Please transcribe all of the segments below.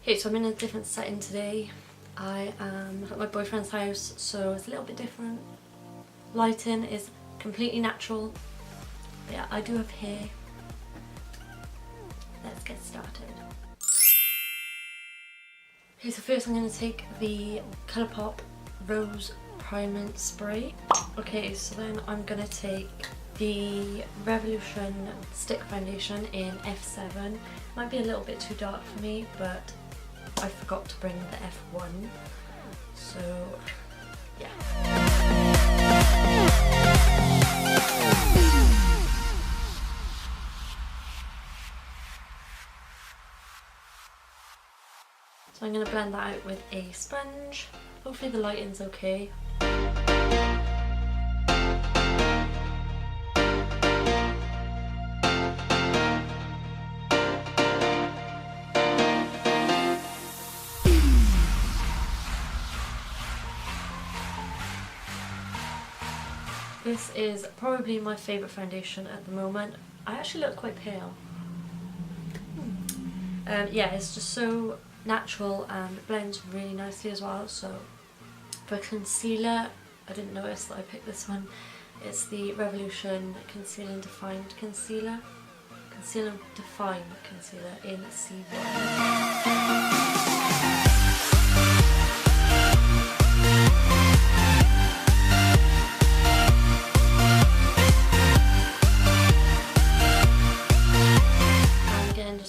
Okay, so I'm in a different setting today. I am at my boyfriend's house, so it's a little bit different. Lighting is completely natural. But yeah, I do have hair. Let's get started. Okay, so first I'm going to take the Colourpop Rose Priming Spray. Okay, so then I'm going to take the Revolution Stick Foundation in F7. Might be a little bit too dark for me, but I forgot to bring the F1. So, yeah. So I'm going to blend that out with a sponge. Hopefully the lighting's okay. This is probably my favourite foundation at the moment. I actually look quite pale. Yeah, it's just so natural and it blends really nicely as well. So for concealer, I didn't notice that I picked this one. It's the Revolution Conceal and Define Concealer. Conceal and Define Concealer in C1.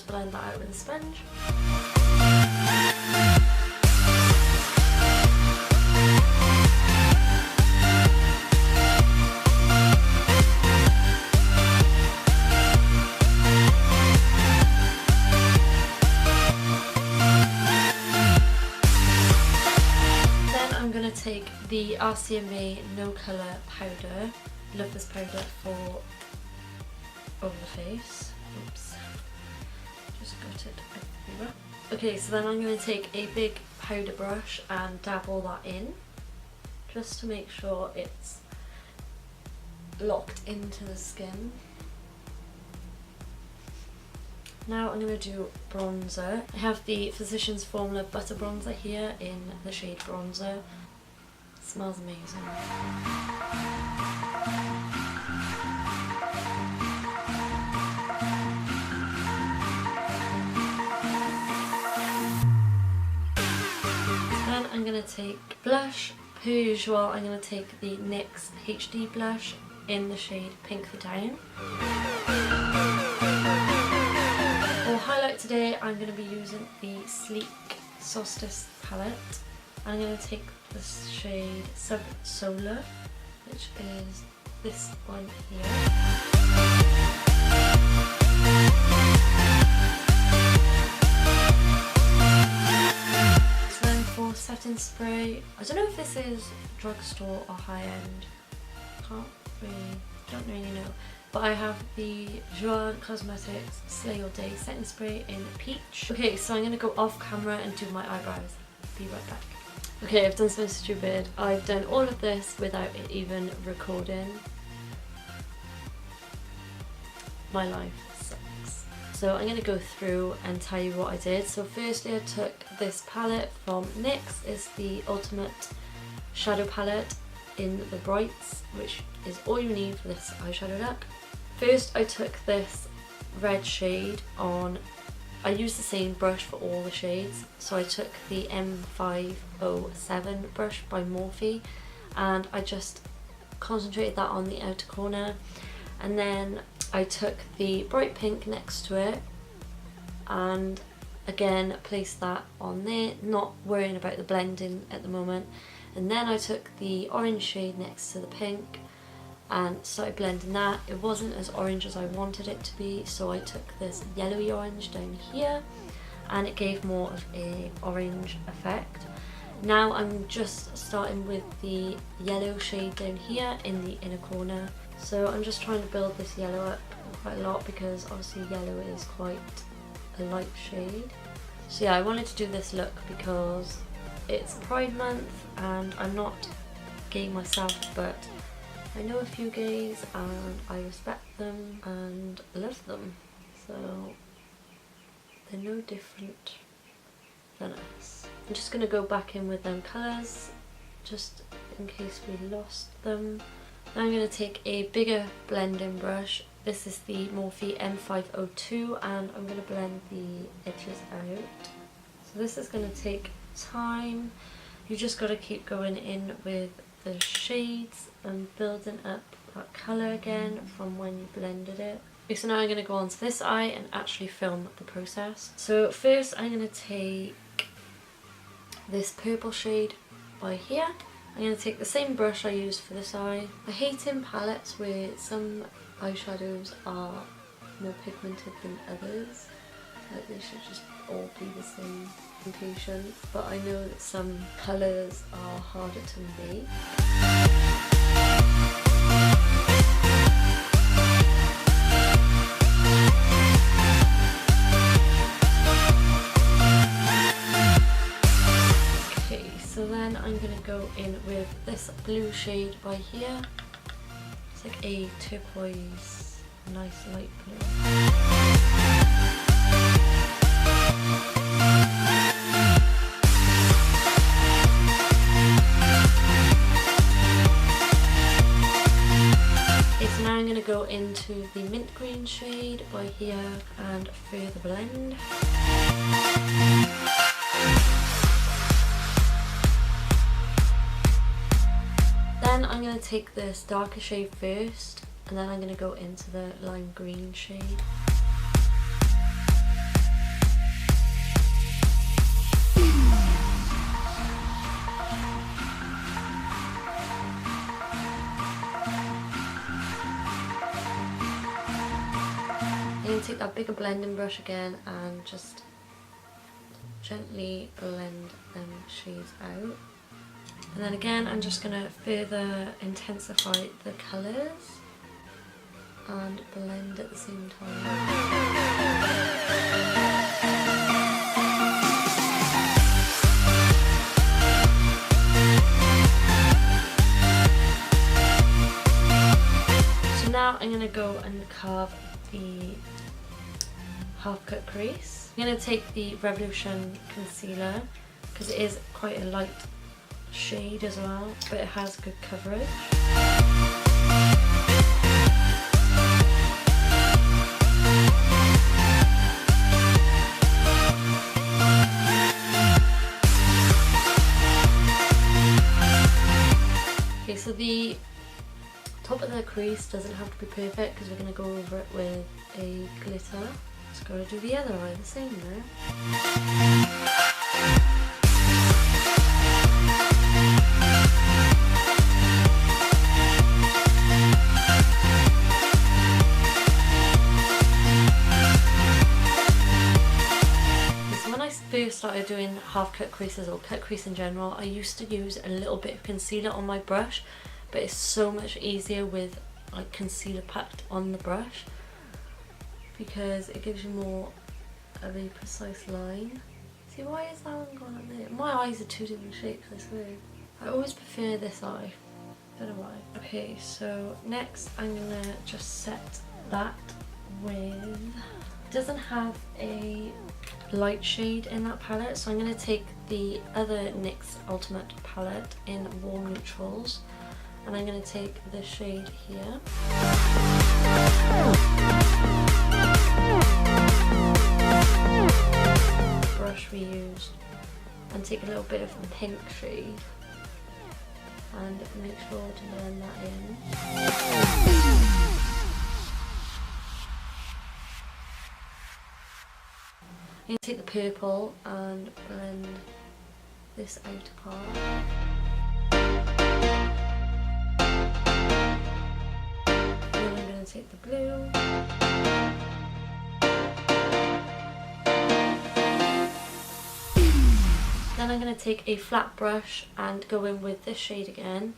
Blend that out with a sponge. Then I'm going to take the RCMA No Colour Powder. Love this powder for over the face. Oops. Just got it everywhere. Okay, so then I'm going to take a big powder brush and dab all that in, just to make sure it's locked into the skin. Now I'm going to do bronzer. I have the Physicians Formula Butter Bronzer here in the shade Bronzer. It smells amazing. I'm going to take blush. Per usual, I'm going to take the NYX HD blush in the shade Pink for Down. For highlight today, I'm going to be using the Sleek Solstice palette. I'm going to take the shade Sub Solar, which is this one here. Setting spray. I don't know if this is drugstore or high end. Don't really know. But I have the Joanne Cosmetics Slay All Day setting spray in peach. Okay, so I'm gonna go off camera and do my eyebrows. Be right back. Okay, I've done something stupid. I've done all of this without it even recording. My life sucks. So I'm going to go through and tell you what I did. So firstly I took this palette from NYX. It's the Ultimate Shadow Palette in the Brights, which is all you need for this eyeshadow look. First I took this red shade on, I used the same brush for all the shades. So I took the M507 brush by Morphe and I just concentrated that on the outer corner. And then I took the bright pink next to it and again placed that on there, not worrying about the blending at the moment. And then I took the orange shade next to the pink and started blending that. It wasn't as orange as I wanted it to be, so I took this yellowy orange down here and it gave more of a orange effect. Now I'm just starting with the yellow shade down here in the inner corner. So I'm just trying to build this yellow up quite a lot because obviously yellow is quite a light shade. So yeah, I wanted to do this look because it's Pride Month and I'm not gay myself, but I know a few gays and I respect them and love them. So they're no different than us. I'm just going to go back in with them colours, just in case we lost them. Now I'm going to take a bigger blending brush. This is the Morphe M502 and I'm going to blend the edges out. So this is going to take time. You just got to keep going in with the shades and building up that colour again from when you blended it. Okay, so now I'm going to go on to this eye and actually film the process. So first I'm going to take this purple shade by here. I'm going to take the same brush I used for this eye. I hate in palettes where some eyeshadows are more pigmented than others. Like they should just all be the same pigmentation. But I know that some colours are harder to make. So then I'm going to go in with this blue shade by here. It's like a turquoise, nice light blue. Okay, so now I'm going to go into the mint green shade by here and further blend. Then I'm going to take this darker shade first and then I'm going to go into the lime green shade. I'm going to take that bigger blending brush again and just gently blend them shades out. And then again, I'm just going to further intensify the colours and blend at the same time. So now I'm going to go and carve the half cut crease. I'm going to take the Revolution concealer because it is quite a light shade as well, but it has good coverage. Okay, so the top of the crease doesn't have to be perfect because we're going to go over it with a glitter. Just got to do the other eye the same now. First started doing half cut creases or cut crease in general, I used to use a little bit of concealer on my brush, but it's so much easier with like concealer packed on the brush because it gives you more of a precise line. See, why is that one gone up there? My eyes are two different shapes, I swear. I always prefer this eye, don't know why. Okay, so next I'm gonna just set that with, it doesn't have a light shade in that palette, so I'm going to take the other NYX Ultimate palette in warm neutrals and I'm going to take this shade here. Brush we used, and take a little bit of the pink shade and make sure to blend that in. I'm going to take the purple and blend this outer part. And then I'm going to take the blue. Then I'm going to take a flat brush and go in with this shade again,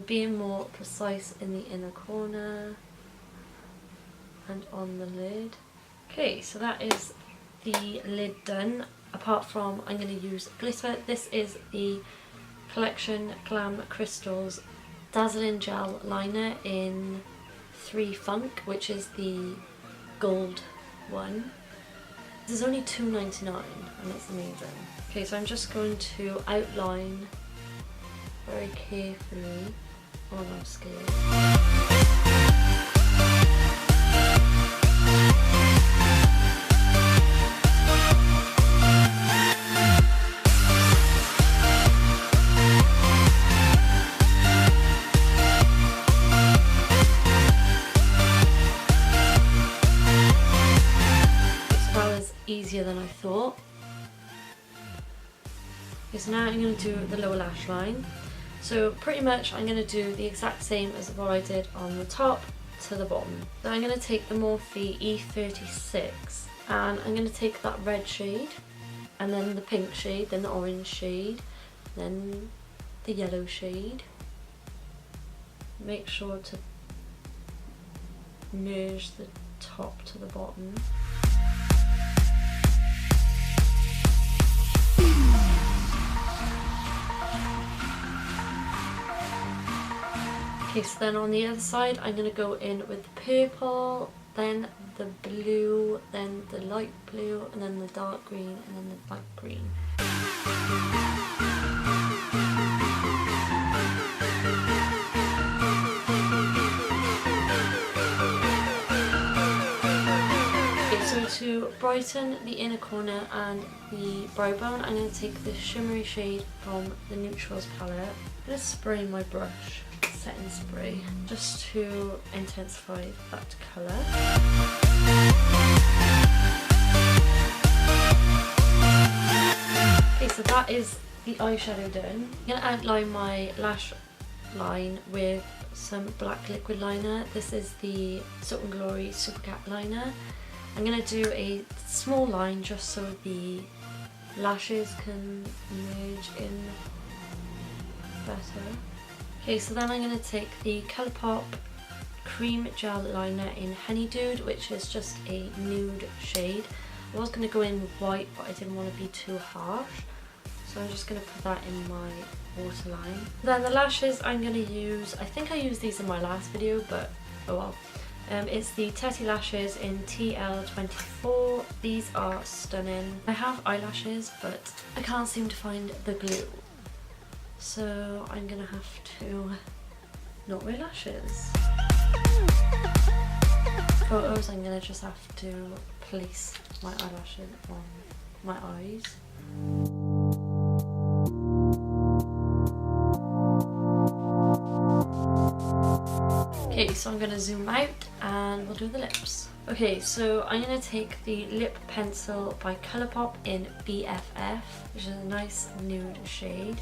being more precise in the inner corner and on the lid. Okay, so that is the lid done, apart from I'm going to use glitter. This is the Collection Glam Crystals Dazzling Gel Liner in 3 Funk, which is the gold one. This is only $2.99 and it's amazing. Okay, so I'm just going to outline very carefully. Oh, I'm scared. Easier than I thought. Okay, so now I'm going to do the lower lash line. So pretty much I'm going to do the exact same as what I did on the top to the bottom. So I'm going to take the Morphe E36 and I'm going to take that red shade and then the pink shade, then the orange shade, then the yellow shade. Make sure to merge the top to the bottom. Okay, so then on the other side I'm going to go in with the purple, then the blue, then the light blue, and then the dark green, and then the light green. Okay, so to brighten the inner corner and the brow bone, I'm going to take this shimmery shade from the Neutrals palette. I'm going to spray my brush. Setting spray just to intensify that colour. Okay, so that is the eyeshadow done. I'm going to outline my lash line with some black liquid liner. This is the Soap & Glory Super Cat liner. I'm going to do a small line just so the lashes can merge in better. Okay, so then I'm going to take the Colourpop Cream Gel Liner in Honeydew, which is just a nude shade. I was going to go in with white, but I didn't want to be too harsh. So I'm just going to put that in my waterline. Then the lashes I'm going to use, I think I used these in my last video, but oh well. It's the Teddy Lashes in TL24. These are stunning. I have eyelashes, but I can't seem to find the glue. So I'm going to have to not wear lashes. Photos, I'm going to just have to place my eyelashes on my eyes. Okay, so I'm going to zoom out and we'll do the lips. Okay, so I'm going to take the lip pencil by Colourpop in BFF, which is a nice nude shade.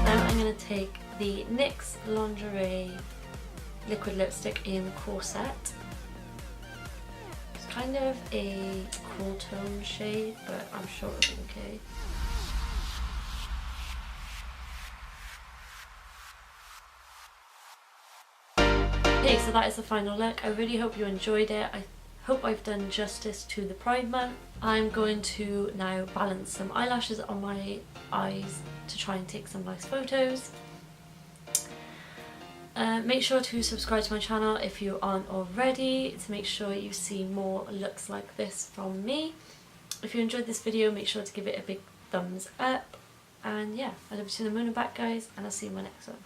Then I'm going to take the NYX Lingerie liquid lipstick in Corset. It's kind of a cool tone shade, but I'm sure it'll be okay. Okay, so that is the final look. I really hope you enjoyed it. I hope I've done justice to the Pride Month. I'm going to now balance some eyelashes on my eyes to try and take some nice photos. Make sure to subscribe to my channel if you aren't already, to make sure you see more looks like this from me. If you enjoyed this video, make sure to give it a big thumbs up. And yeah, I love you to the moon and back, guys, and I'll see you in my next one.